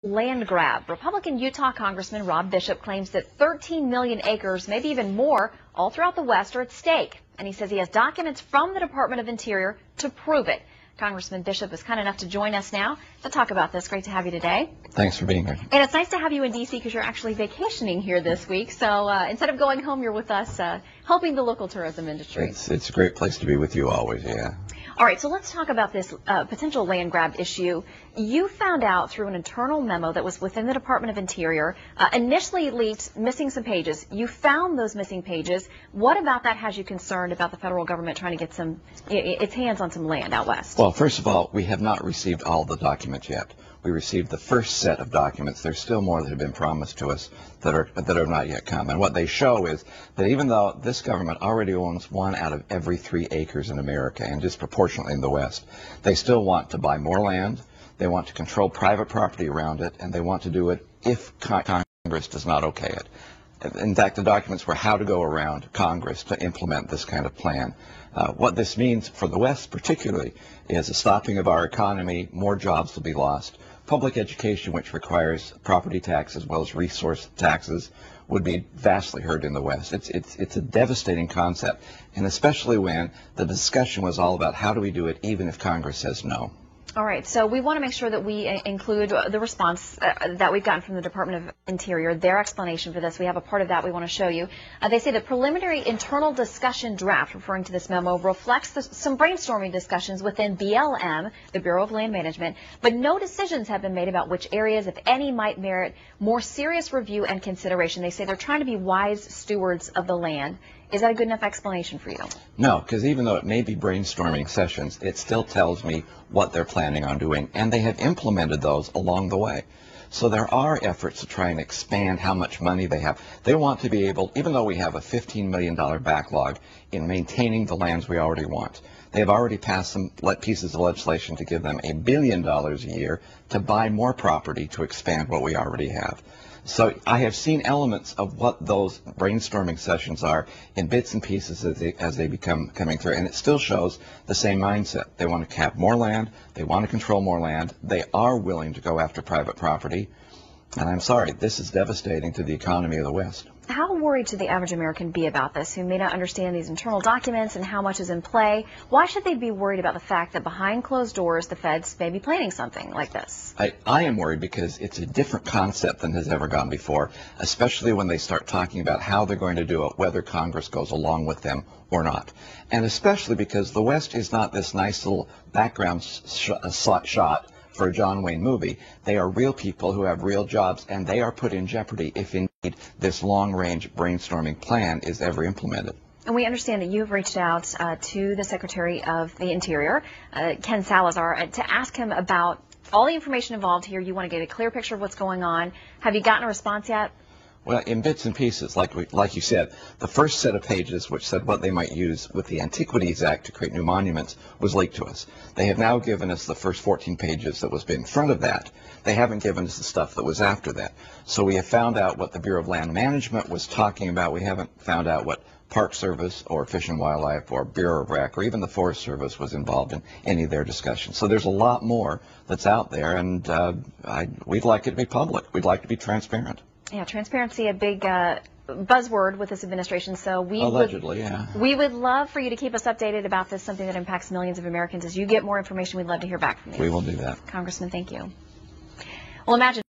Land grab. Republican Utah Congressman Rob Bishop claims that 13 million acres, maybe even more, all throughout the West are at stake. And he says he has documents from the Department of Interior to prove it. Congressman Bishop is kind enough to join us now to talk about this. Great to have you today. Thanks for being here. And it's nice to have you in D.C. because you're actually vacationing here this week. So instead of going home, you're with us helping the local tourism industry. It's a great place to be with you always, yeah. All right, so let's talk about this potential land grab issue. You found out through an internal memo that was within the Department of Interior, initially leaked, missing some pages. You found those missing pages. What about that has you concerned about the federal government trying to get its hands on some land out west? Well, first of all, we have not received all the documents yet. We received the first set of documents. There's still more that have been promised to us that are not yet come. And what they show is that even though this government already owns 1 out of every 3 acres in America, and disproportionately in the West, they still want to buy more land, they want to control private property around it, and they want to do it if Congress does not okay it. In fact, the documents were how to go around Congress to implement this kind of plan. What this means for the West particularly is a stopping of our economy, more jobs will be lost. Public education, which requires property tax as well as resource taxes, would be vastly hurt in the West. It's a devastating concept, and especially when the discussion was all about how do we do it even if Congress says no. All right, so we want to make sure that we include the response that we've gotten from the Department of Interior, their explanation for this. We have a part of that we want to show you. They say the preliminary internal discussion draft, referring to this memo, reflects some brainstorming discussions within BLM, the Bureau of Land Management, but no decisions have been made about which areas, if any, might merit more serious review and consideration. They say they're trying to be wise stewards of the land. Is that a good enough explanation for you? No, because even though it may be brainstorming sessions, it still tells me what they're planning on doing, and they have implemented those along the way. So there are efforts to try and expand how much money they have. They want to be able, even though we have a $15 million backlog in maintaining the lands we already want, they have already passed some pieces of legislation to give them $1 billion a year to buy more property to expand what we already have. So I have seen elements of what those brainstorming sessions are in bits and pieces as they become coming through, and it still shows the same mindset. They want to cap more land, they want to control more land, they are willing to go after private property, and I'm sorry, this is devastating to the economy of the West. How worried should the average American be about this, who may not understand these internal documents and how much is in play? Why should they be worried about the fact that behind closed doors the feds may be planning something like this? I am worried because it's a different concept than has ever gone before, especially when they start talking about how they're going to do it, whether Congress goes along with them or not. And especially because the West is not this nice little background shot for a John Wayne movie. They are real people who have real jobs, and they are put in jeopardy if indeed this long-range brainstorming plan is ever implemented. And we understand that you've reached out to the Secretary of the Interior, Ken Salazar, to ask him about all the information involved here. You want to get a clear picture of what's going on. Have you gotten a response yet? Well, in bits and pieces, like you said, the first set of pages, which said what they might use with the Antiquities Act to create new monuments, was leaked to us. They have now given us the first 14 pages that was in front of that. They haven't given us the stuff that was after that. So we have found out what the Bureau of Land Management was talking about. We haven't found out what Park Service or Fish and Wildlife or Bureau of Rec or even the Forest Service was involved in any of their discussions. So there's a lot more that's out there, and we'd like it to be public. We'd like to be transparent. Yeah, transparency, a big buzzword with this administration. So we would love for you to keep us updated about this, something that impacts millions of Americans. As you get more information, we'd love to hear back from you. We will do that. Congressman, thank you. Well, imagine